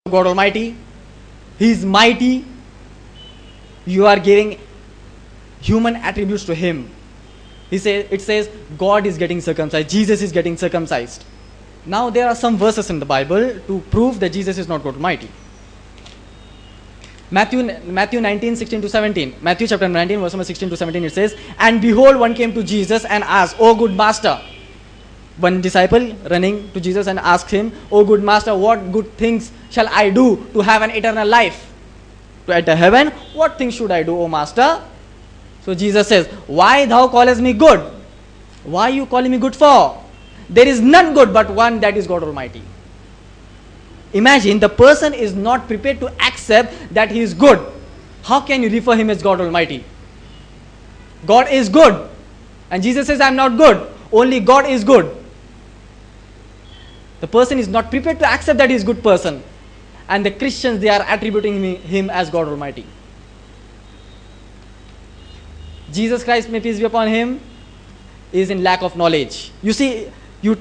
God Almighty. He is mighty. You are giving human attributes to him. It says God is getting circumcised. Jesus is getting circumcised. Now there are some verses in the Bible to prove that Jesus is not God Almighty. Matthew 19, 16 to 17. Matthew chapter 19, verse number 16 to 17, it says, "And behold, one came to Jesus and asked, O good master." One disciple running to Jesus and asked him, "O good master, what good things shall I do to have an eternal life? To enter heaven, what things should I do, O master?" So Jesus says, "Why thou callest me good? Why you calling me good for? There is none good but one, that is God Almighty." Imagine the person is not prepared to accept that he is good. How can you refer him as God Almighty? God is good. And Jesus says, "I am not good. Only God is good." The person is not prepared to accept that he is a good person. And the Christians, they are attributing him as God Almighty. Jesus Christ, may peace be upon him, is in lack of knowledge. You see, you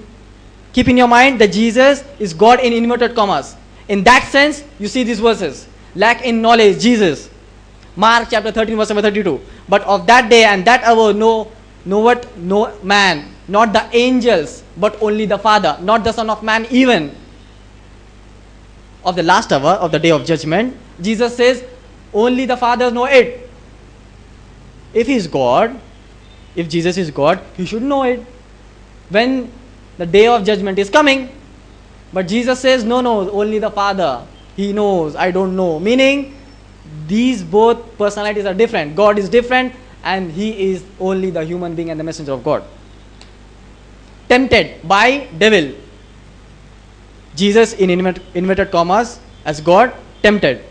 keep in your mind that Jesus is God in inverted commas. In that sense, you see these verses. Lack in knowledge, Jesus. Mark chapter 13, verse number 32. "But of that day and that hour no man, not the angels, but only the Father, not the Son of Man even." Of the last hour, of the day of judgment, Jesus says, only the Father know it. If he is God, if Jesus is God, he should know it when the day of judgment is coming. But Jesus says, no, only the Father. He knows, I don't know. Meaning, these both personalities are different. God is different and he is only the human being and the messenger of God. Tempted by devil. Jesus in inverted commas as God, tempted.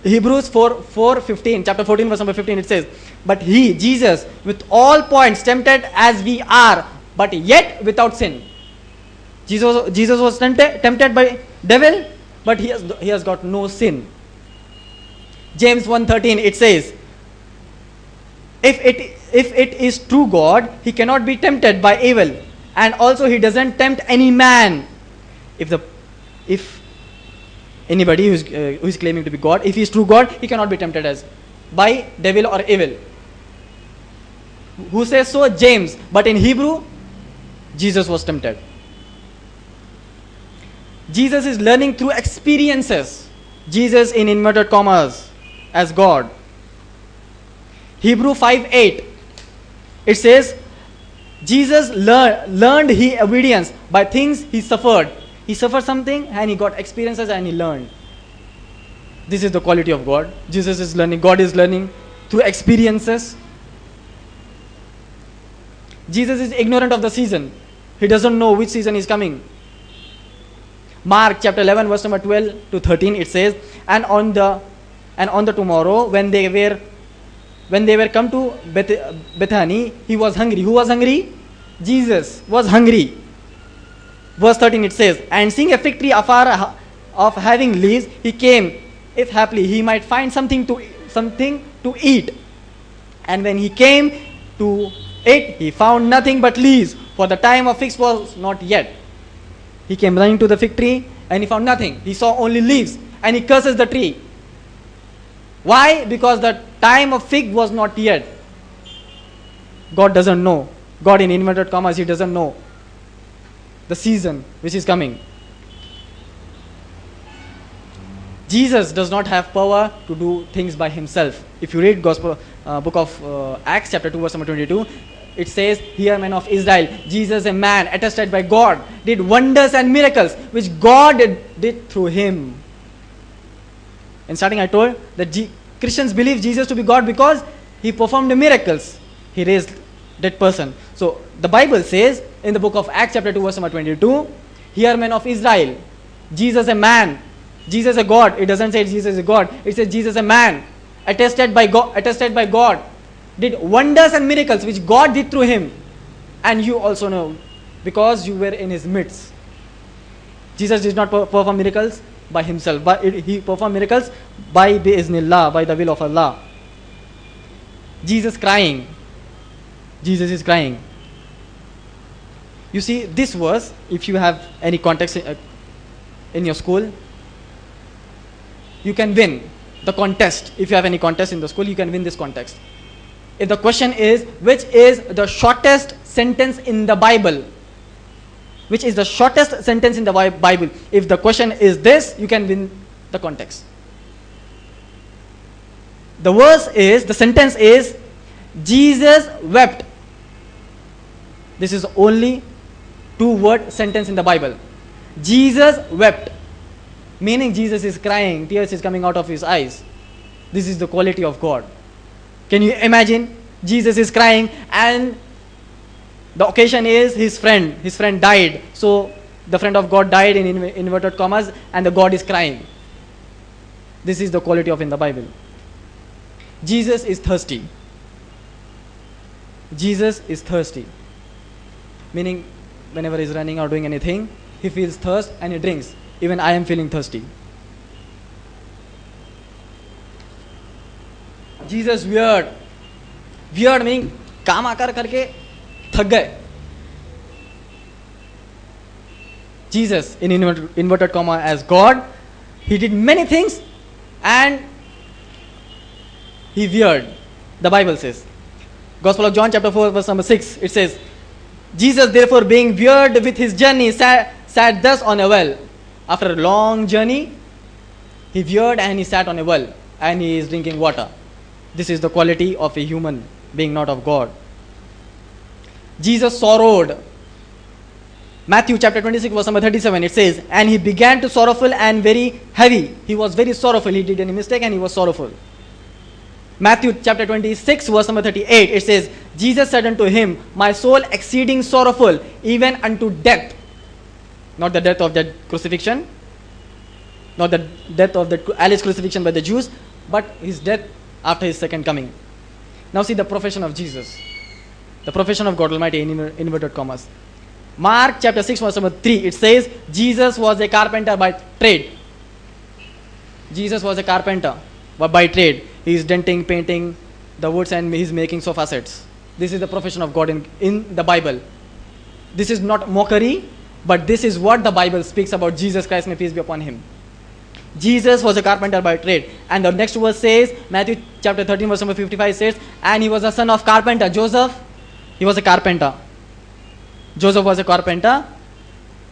Hebrews 4:15, chapter 14, verse number 15, it says, "But he, Jesus, with all points tempted as we are, but yet without sin." Jesus was tempted by devil, but he has got no sin. James 1:13, it says, if it is true God, he cannot be tempted by evil, and also he doesn't tempt any man. If anybody who is claiming to be God, if he is true God, he cannot be tempted as by devil or evil. Who says so? James. But in Hebrew, Jesus was tempted. Jesus is learning through experiences. Jesus in inverted commas as God. Hebrew 5:8, it says, Jesus learned his obedience by things he suffered. He suffered something and he got experiences and he learned. This is the quality of God. Jesus is learning, God is learning through experiences. Jesus is ignorant of the season. He doesn't know which season is coming. Mark chapter 11, verse number 12 to 13, it says, and on the tomorrow when they were come to Bethany, he was hungry. Who was hungry? Jesus was hungry. Verse 13, it says, and seeing a fig tree afar of having leaves, he came, if haply he might find something to eat. And when he came to it, he found nothing but leaves, for the time of figs was not yet. He came running to the fig tree and he found nothing. He saw only leaves and he curses the tree. Why? Because the time of fig was not yet. God doesn't know. God in inverted commas, he doesn't know the season which is coming. Jesus does not have power to do things by himself. If you read book of Acts chapter 2, verse number 22, it says, here men of Israel, Jesus a man attested by God, did wonders and miracles which God did through him. In starting I told that Christians believe Jesus to be God because he performed the miracles. He raised that person. So the Bible says in the book of Acts chapter 2, verse number 22, here men of Israel, Jesus a man, Jesus a God. It doesn't say Jesus a God. It says Jesus a man attested by God, did wonders and miracles which God did through him. And you also know, because you were in his midst. Jesus did not perform miracles by himself, but he performed miracles by bi'iznillah, by the will of Allah. Jesus crying. Jesus is crying. You see, this verse, if you have any context in your school, you can win the contest. If you have any contest in the school, you can win this contest. If the question is, which is the shortest sentence in the Bible? Which is the shortest sentence in the Bible? If the question is this, you can win the contest. The verse is, the sentence is, Jesus wept. This is only 2-word sentence in the Bible. Jesus wept. Meaning Jesus is crying, tears is coming out of his eyes. This is the quality of God. Can you imagine? Jesus is crying and the occasion is his friend died. So the friend of God died in inverted commas and the God is crying. This is the quality of in the Bible. Jesus is thirsty. Jesus is thirsty. Meaning whenever he's running or doing anything, he feels thirst and he drinks. Even I am feeling thirsty. Jesus weird. Weird meaning काम आकर करके थक गए. Jesus in inverted comma as God, he did many things and he weird. The Bible says. Gospel of John chapter 4 verse number 6, it says, Jesus therefore being wearied with his journey sat thus on a well. After a long journey, he wearied and he sat on a well and he is drinking water. This is the quality of a human being, not of God. Jesus sorrowed. Matthew chapter 26 verse number 37, it says, and he began to sorrowful and very heavy. He was very sorrowful. He did any mistake and he was sorrowful. Matthew chapter 26 verse number 38, it says, Jesus said unto him, my soul exceeding sorrowful, even unto death. Not the death of the crucifixion, not the death of the Alice crucifixion by the Jews, but his death after his second coming. Now see the profession of Jesus, the profession of God Almighty in inverted commas. Mark chapter 6 verse number 3, it says, Jesus was a carpenter by trade. Jesus was a carpenter by trade. He is denting, painting the woods and he is making sofa sets. This is the profession of God in the Bible. This is not mockery, but this is what the Bible speaks about Jesus Christ, may peace be upon him. Jesus was a carpenter by trade. And the next verse says, Matthew chapter 13 verse number 55 says, and he was a son of carpenter. Joseph, he was a carpenter. Joseph was a carpenter.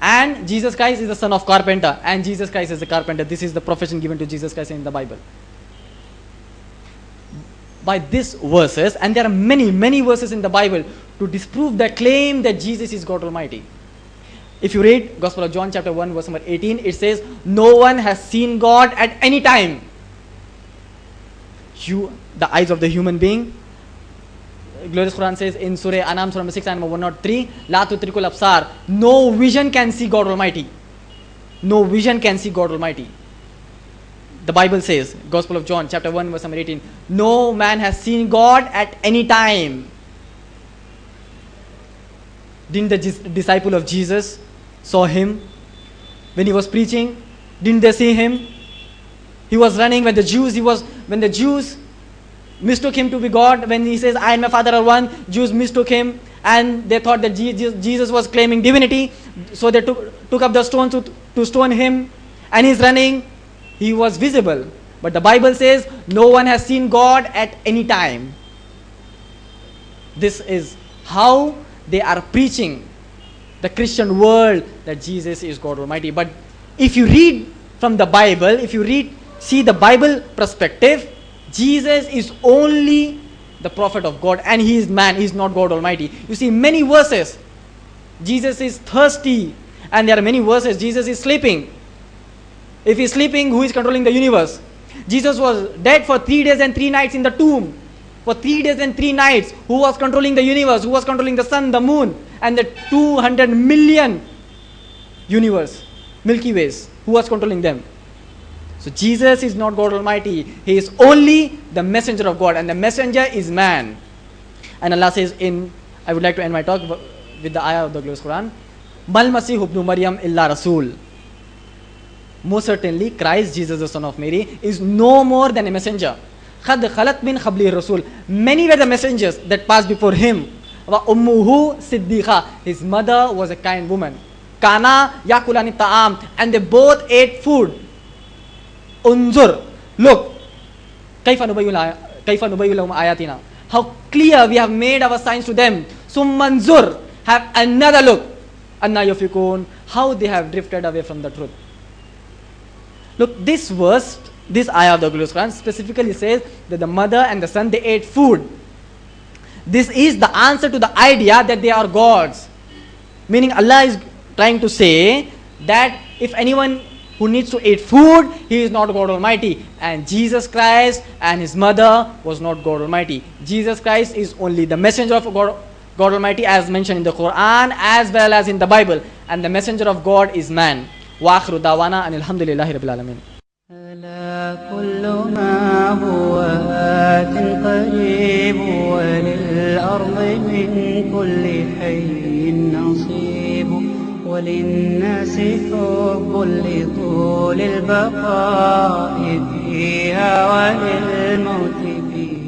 And Jesus Christ is the son of carpenter. And Jesus Christ is a carpenter. This is the profession given to Jesus Christ in the Bible. By these verses, and there are many verses in the Bible to disprove the claim that Jesus is God Almighty. If you read Gospel of John chapter 1 verse number 18, it says, no one has seen God at any time. The eyes of the human being. Glorious Quran says in Surah Anam, Surah number 6 and number 103, La tutrikul absar. No vision can see God Almighty. No vision can see God Almighty. The Bible says, Gospel of John chapter 1 verse number 18, no man has seen God at any time. Didn't the disciple of Jesus saw him when he was preaching? Didn't they see him? He was running when the Jews mistook him to be God. When he says, I and my Father are one, Jews mistook him and they thought that Jesus was claiming divinity. So they took up the stones to stone him, and he's running. He was visible. But the Bible says, no one has seen God at any time. This is how they are preaching the Christian world, that Jesus is God Almighty. But if you read from the Bible, if you see the Bible perspective, Jesus is only the prophet of God and he is man, he is not God Almighty. You see many verses, Jesus is thirsty, and there are many verses, Jesus is sleeping. If he is sleeping, who is controlling the universe? Jesus was dead for 3 days and 3 nights in the tomb. For 3 days and 3 nights, who was controlling the universe? Who was controlling the sun, the moon, and the 200 million universe, Milky Ways? Who was controlling them? So Jesus is not God Almighty. He is only the messenger of God, and the messenger is man. And Allah says I would like to end my talk with the ayah of the glorious Quran. Mal Masih ibn Maryam illa Rasul. Most certainly, Christ, Jesus the son of Mary, is no more than a messenger. Khad khalat min khabli Rasul. Many were the messengers that passed before him. Wa ummuhu siddiqa. His mother was a kind woman. Kana yakulani ta'am. And they both ate food. Unzur, look, kaifa nubayyinu lahum ayatina. How clear we have made our signs to them. Summanzur, have another look. Anna yufikun, how they have drifted away from the truth. Look, this verse, this ayah of the Quran specifically says that the mother and the son, they ate food. This is the answer to the idea that they are gods. Meaning Allah is trying to say that if anyone who needs to eat food, he is not God Almighty. And Jesus Christ and his mother was not God Almighty. Jesus Christ is only the messenger of God Almighty, as mentioned in the Quran as well as in the Bible. And the messenger of God is man. Wa akhiru dawana and alhamdulillahi rabbil alamin. ألا كل ما هو آت قريب وللأرض من كل حي نصيب وللناس حب لطول البقاء فيها وللموت فيها